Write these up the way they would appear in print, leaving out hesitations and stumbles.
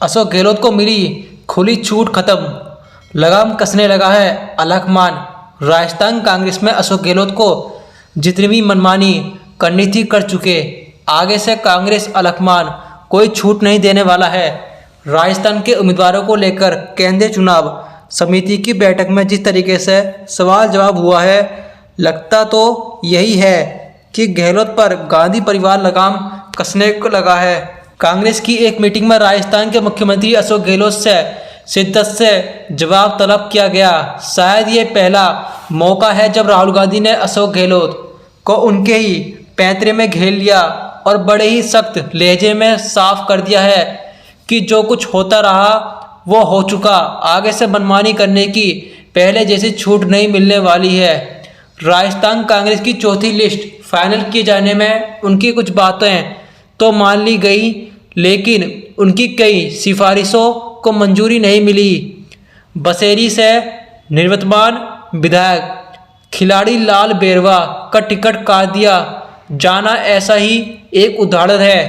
अशोक गहलोत को मिली खुली छूट, खत्म, लगाम कसने लगा है अलकमान। राजस्थान कांग्रेस में अशोक गहलोत को जितनी भी मनमानी करनी थी कर चुके। आगे से कांग्रेस अलकमान, कोई छूट नहीं देने वाला है। राजस्थान के उम्मीदवारों को लेकर केंद्रीय चुनाव समिति की बैठक में जिस तरीके से सवाल जवाब हुआ है, लगता तो यही है कि गहलोत पर गांधी परिवार लगाम कसने को लगा है। कांग्रेस की एक मीटिंग में राजस्थान के मुख्यमंत्री अशोक गहलोत से शिद्दत से जवाब तलब किया गया। शायद ये पहला मौका है जब राहुल गांधी ने अशोक गहलोत को उनके ही पैंतरे में घेर लिया और बड़े ही सख्त लहजे में साफ कर दिया है कि जो कुछ होता रहा वो हो चुका। आगे से मनमानी करने की पहले जैसी छूट नहीं मिलने वाली है। राजस्थान कांग्रेस की चौथी लिस्ट फाइनल किए जाने में उनकी कुछ बातें तो मान ली गई, लेकिन उनकी कई सिफारिशों को मंजूरी नहीं मिली। बसेरी से निवर्तमान विधायक खिलाड़ी लाल बेरवा का टिकट काट दिया जाना ऐसा ही एक उदाहरण है।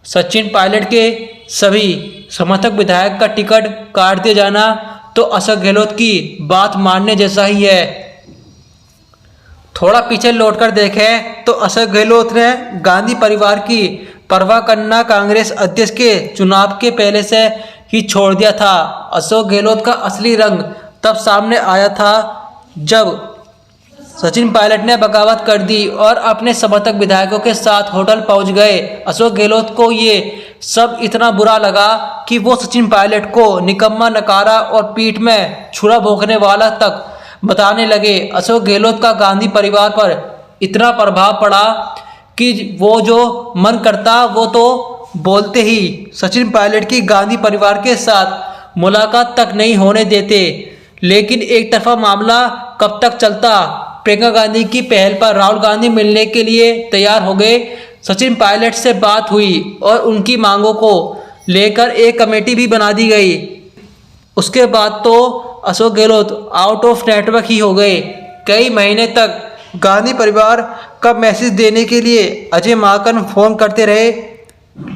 सचिन पायलट के सभी समर्थक विधायक का टिकट काट दिया जाना तो अशोक गहलोत की बात मानने जैसा ही है। थोड़ा पीछे लौटकर देखें तो अशोक गहलोत ने गांधी परिवार की परवाह करना कांग्रेस अध्यक्ष के चुनाव के पहले से ही छोड़ दिया था। अशोक गहलोत का असली रंग तब सामने आया था जब सचिन पायलट ने बगावत कर दी और अपने समर्थक विधायकों के साथ होटल पहुंच गए। अशोक गहलोत को ये सब इतना बुरा लगा कि वो सचिन पायलट को निकम्मा, नकारा और पीठ में छुरा भोंकने वाला तक बताने लगे। अशोक गहलोत का गांधी परिवार पर इतना प्रभाव पड़ा कि वो जो मन करता वो तो बोलते ही सचिन पायलट की गांधी परिवार के साथ मुलाकात तक नहीं होने देते। लेकिन एक तरफा मामला कब तक चलता। प्रियंका गांधी की पहल पर राहुल गांधी मिलने के लिए तैयार हो गए। सचिन पायलट से बात हुई और उनकी मांगों को लेकर एक कमेटी भी बना दी गई। उसके बाद तो Ashok Gehlot out of network ही हो गए। कई महीने तक गांधी परिवार का मैसेज देने के लिए अजय माकन फोन करते रहे,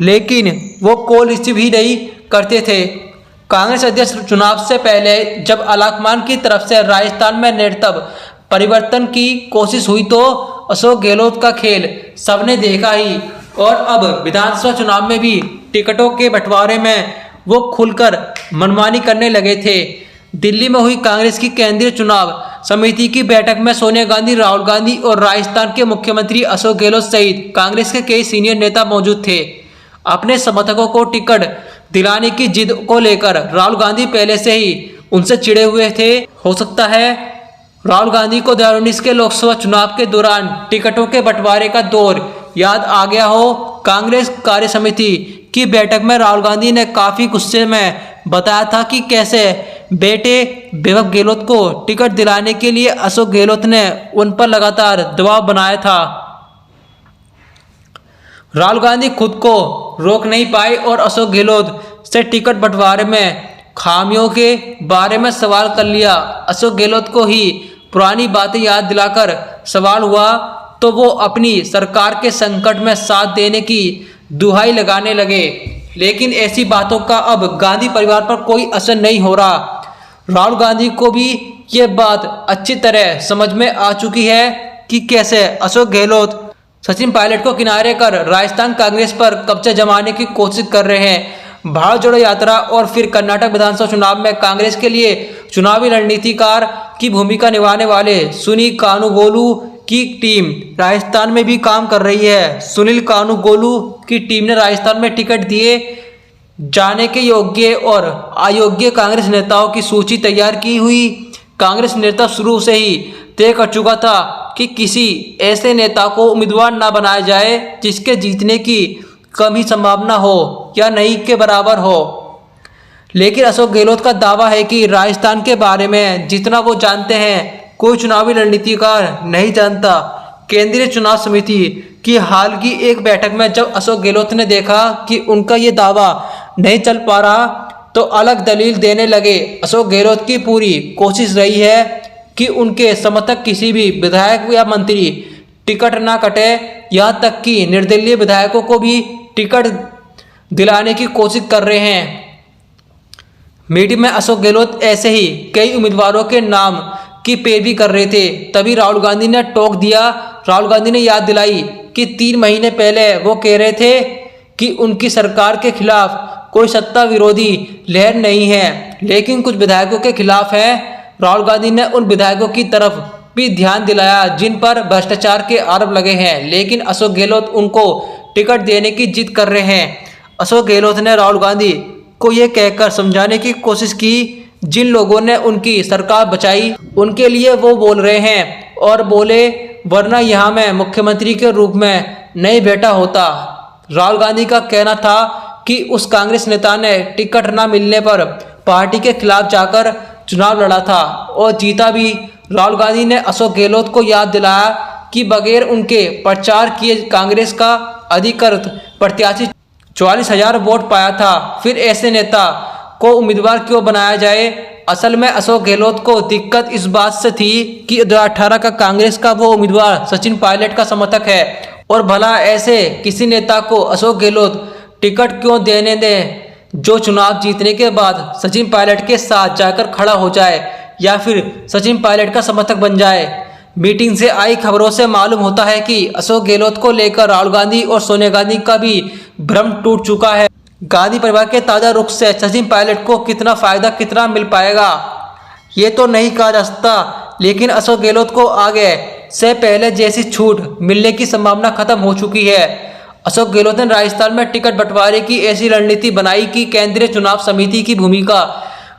लेकिन वो कॉल रिसीव ही नहीं करते थे। कांग्रेस अध्यक्ष चुनाव से पहले जब अलकमान की तरफ से राजस्थान में नेतृत्व परिवर्तन की कोशिश हुई तो अशोक गहलोत का खेल सबने देखा ही, और अब विधानसभा चुनाव में भी टिकटों के बंटवारे में वो खुलकर मनमानी करने लगे थे। दिल्ली में हुई कांग्रेस की केंद्रीय चुनाव समिति की बैठक में सोनिया गांधी, राहुल गांधी और राजस्थान के मुख्यमंत्री अशोक गहलोत सहित कांग्रेस के कई सीनियर नेता मौजूद थे। अपने समर्थकों को टिकट दिलाने की जिद को लेकर राहुल गांधी पहले से ही उनसे चिढ़े हुए थे। हो सकता है राहुल गांधी को 2019 के लोकसभा चुनाव के दौरान टिकटों के बंटवारे का दौर याद आ गया हो। कांग्रेस कार्य समिति की बैठक में राहुल गांधी ने काफी गुस्से में बताया था कि कैसे बेटे वैभव गहलोत को टिकट दिलाने के लिए अशोक गहलोत ने उन पर लगातार दबाव बनाया था। राहुल गांधी खुद को रोक नहीं पाए और अशोक गहलोत से टिकट बंटवारे में खामियों के बारे में सवाल कर लिया। अशोक गहलोत को ही पुरानी बातें याद दिलाकर सवाल हुआ तो वो अपनी सरकार के संकट में साथ देने की दुहाई लगाने लगे। लेकिन ऐसी बातों का अब गांधी परिवार पर कोई असर नहीं हो रहा। राहुल गांधी को भी ये बात अच्छी तरह समझ में आ चुकी है कि कैसे अशोक गहलोत सचिन पायलट को किनारे कर राजस्थान कांग्रेस पर कब्जा जमाने की कोशिश कर रहे हैं। भारत जोड़ो यात्रा और फिर कर्नाटक विधानसभा चुनाव में कांग्रेस के लिए चुनावी रणनीतिकार की भूमिका निभाने वाले सुनील कानूगोलू की टीम राजस्थान में भी काम कर रही है। सुनील कानूगोलू की टीम ने राजस्थान में टिकट दिए जाने के योग्य और अयोग्य कांग्रेस नेताओं की सूची तैयार की हुई। कांग्रेस नेता शुरू से ही तय कर चुका था कि किसी ऐसे नेता को उम्मीदवार न बनाया जाए जिसके जीतने की कम ही संभावना हो या नहीं के बराबर हो। लेकिन अशोक गहलोत का दावा है कि राजस्थान के बारे में जितना वो जानते हैं कोई चुनावी रणनीतिकार नहीं जानता। केंद्रीय चुनाव समिति की हाल की एक बैठक में जब अशोक गहलोत ने देखा कि उनका ये दावा नहीं चल पा रहा तो अलग दलील देने लगे। अशोक गहलोत की पूरी कोशिश रही है कि उनके समर्थक किसी भी विधायक या मंत्री टिकट ना कटे, यहाँ तक कि निर्दलीय विधायकों को भी टिकट दिलाने की कोशिश कर रहे हैं। मीटिंग में अशोक गहलोत ऐसे ही कई उम्मीदवारों के नाम की पैरवी कर रहे थे, तभी राहुल गांधी ने टोक दिया। राहुल गांधी ने याद दिलाई कि 3 महीने पहले वो कह रहे थे कि उनकी सरकार के खिलाफ कोई सत्ता विरोधी लहर नहीं है, लेकिन कुछ विधायकों के खिलाफ है। राहुल गांधी ने उन विधायकों की तरफ भी ध्यान दिलाया जिन पर भ्रष्टाचार के आरोप लगे हैं, लेकिन अशोक गहलोत उनको टिकट देने की जिद कर रहे हैं। अशोक गहलोत ने राहुल गांधी को ये कहकर समझाने की कोशिश की जिन लोगों ने उनकी सरकार बचाई उनके लिए वो बोल रहे हैं, और बोले वरना यहाँ मैं मुख्यमंत्री के रूप में नहीं बैठा होता। राहुल गांधी का कहना था कि उस कांग्रेस नेता ने टिकट न मिलने पर पार्टी के खिलाफ जाकर चुनाव लड़ा था और जीता भी। राहुल गांधी ने अशोक गहलोत को याद दिलाया कि बगैर उनके प्रचार किए कांग्रेस का अधिकृत प्रत्याशी 44,000 वोट पाया था, फिर ऐसे नेता को उम्मीदवार क्यों बनाया जाए। असल में अशोक गहलोत को दिक्कत इस बात से थी कि 2018 का कांग्रेस का वो उम्मीदवार सचिन पायलट का समर्थक है, और भला ऐसे किसी नेता को अशोक गहलोत टिकट क्यों देने दें जो चुनाव जीतने के बाद सचिन पायलट के साथ जाकर खड़ा हो जाए या फिर सचिन पायलट का समर्थक बन जाए। मीटिंग से आई खबरों से मालूम होता है कि अशोक गहलोत को लेकर राहुल गांधी और सोनिया गांधी का भी भ्रम टूट चुका है। गांधी परिवार के ताजा रुख से सचिन पायलट को कितना फायदा कितना मिल पाएगा ये तो नहीं कहा जा सकता, लेकिन अशोक गहलोत को आगे से पहले जैसी छूट मिलने की संभावना खत्म हो चुकी है। अशोक गहलोत ने राजस्थान में टिकट बंटवारे की ऐसी रणनीति बनाई कि केंद्रीय चुनाव समिति की भूमिका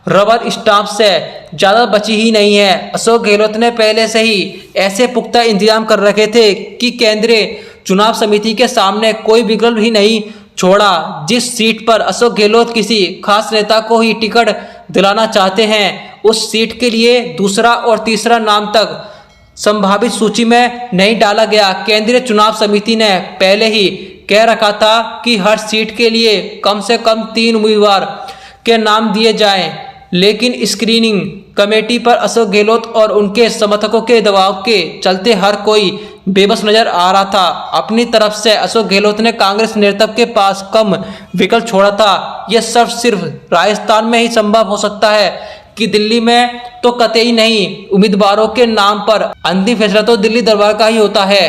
रबर स्टाम्प से ज़्यादा बची ही नहीं है। अशोक गहलोत ने पहले से ही ऐसे पुख्ता इंतजाम कर रखे थे कि केंद्रीय चुनाव समिति के सामने कोई विकल्प ही नहीं छोड़ा। जिस सीट पर अशोक गहलोत किसी खास नेता को ही टिकट दिलाना चाहते हैं उस सीट के लिए दूसरा और तीसरा नाम तक संभावित सूची में नहीं डाला गया। केंद्रीय चुनाव समिति ने पहले ही कह रखा था कि हर सीट के लिए कम से कम 3 उम्मीदवार के नाम दिए जाएं, लेकिन स्क्रीनिंग कमेटी पर अशोक गहलोत और उनके समर्थकों के दबाव के चलते हर कोई बेबस नजर आ रहा था। अपनी तरफ से अशोक गहलोत ने कांग्रेस नेतृत्व के पास कम विकल्प छोड़ा था। यह सब सिर्फ राजस्थान में ही संभव हो सकता है कि दिल्ली में तो कतई नहीं। उम्मीदवारों के नाम पर अंतिम फैसला तो दिल्ली दरबार का ही होता है।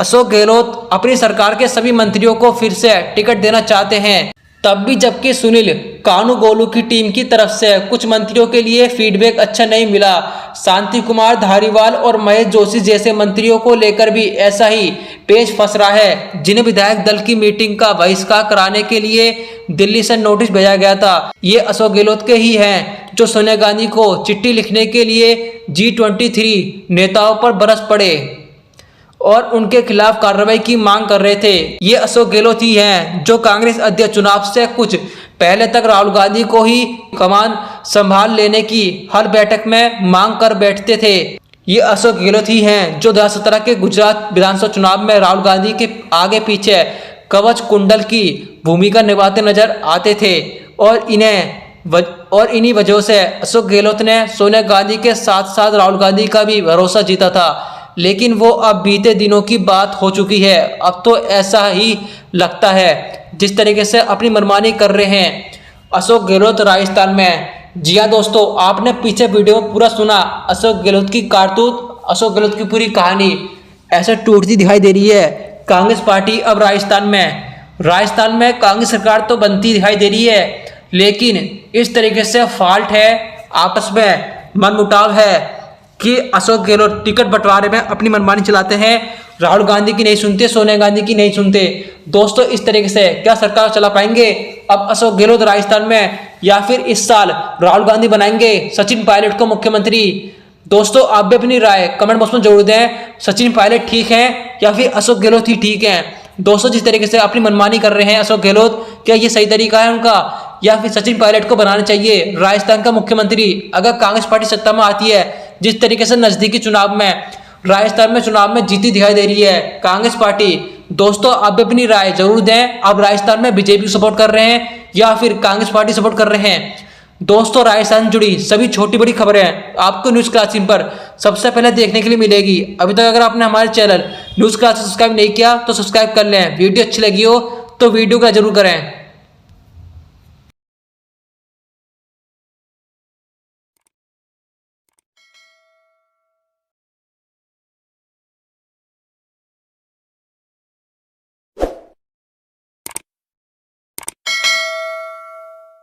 अशोक गहलोत अपनी सरकार के सभी मंत्रियों को फिर से टिकट देना चाहते हैं, तब भी जबकि सुनील कानूगोलू की टीम की तरफ से कुछ मंत्रियों के लिए फीडबैक अच्छा नहीं मिला। शांति कुमार धारीवाल और महेश जोशी जैसे मंत्रियों को लेकर भी ऐसा ही पेच फंस रहा है, जिन्हें विधायक दल की मीटिंग का बहिष्कार कराने के लिए दिल्ली से नोटिस भेजा गया था। ये अशोक गहलोत के ही हैं जो सोनिया गांधी को चिट्ठी लिखने के लिए G23 नेताओं पर बरस पड़े और उनके खिलाफ कार्रवाई की मांग कर रहे थे। ये अशोक गहलोत ही हैं जो कांग्रेस अध्यक्ष चुनाव से कुछ पहले तक राहुल गांधी को ही कमान संभाल लेने की हर बैठक में मांग कर बैठते थे। ये अशोक गहलोत ही हैं जो 2017 के गुजरात विधानसभा चुनाव में राहुल गांधी के आगे पीछे कवच कुंडल की भूमिका निभाते नजर आते थे, और इन्हीं वजहों से अशोक गहलोत ने सोनिया गांधी के साथ साथ राहुल गांधी का भी भरोसा जीता था। लेकिन वो अब बीते दिनों की बात हो चुकी है। अब तो ऐसा ही लगता है जिस तरीके से अपनी मनमानी कर रहे हैं अशोक गहलोत राजस्थान में। जी हाँ दोस्तों, आपने पीछे वीडियो में पूरा सुना। अशोक गहलोत की कारतूत, अशोक गहलोत की पूरी कहानी ऐसे टूटती दिखाई दे रही है। कांग्रेस पार्टी अब राजस्थान में कांग्रेस सरकार तो बनती दिखाई दे रही है, लेकिन इस तरीके से फॉल्ट है, आपस में मनमुटाव है कि अशोक गहलोत टिकट बंटवारे में अपनी मनमानी चलाते हैं, राहुल गांधी की नहीं सुनते, सोनिया गांधी की नहीं सुनते। दोस्तों, इस तरीके से क्या सरकार चला पाएंगे अब अशोक गहलोत राजस्थान में, या फिर इस साल राहुल गांधी बनाएंगे सचिन पायलट को मुख्यमंत्री? दोस्तों, आप भी अपनी राय कमेंट बॉक्स में जरूर दें। सचिन पायलट ठीक हैं या फिर अशोक गहलोत ही ठीक हैं? दोस्तों, जिस तरीके से अपनी मनमानी कर रहे हैं अशोक गहलोत, क्या ये सही तरीका है उनका, या फिर सचिन पायलट को बनाना चाहिए राजस्थान का मुख्यमंत्री अगर कांग्रेस पार्टी सत्ता में आती है? जिस तरीके से नजदीकी चुनाव में राजस्थान में चुनाव में जीती दिखाई दे रही है कांग्रेस पार्टी। दोस्तों, आप भी अपनी राय जरूर दें। आप राजस्थान में बीजेपी को सपोर्ट कर रहे हैं या फिर कांग्रेस पार्टी सपोर्ट कर रहे हैं? दोस्तों, राजस्थान से जुड़ी सभी छोटी बड़ी खबरें आपको न्यूज़ क्लासिक पर सबसे पहले देखने के लिए मिलेगी। अभी तक अगर आपने हमारे चैनल न्यूज़ क्लासिक सब्सक्राइब नहीं किया तो सब्सक्राइब कर लें। वीडियो अच्छी लगी हो तो वीडियो का जरूर करें।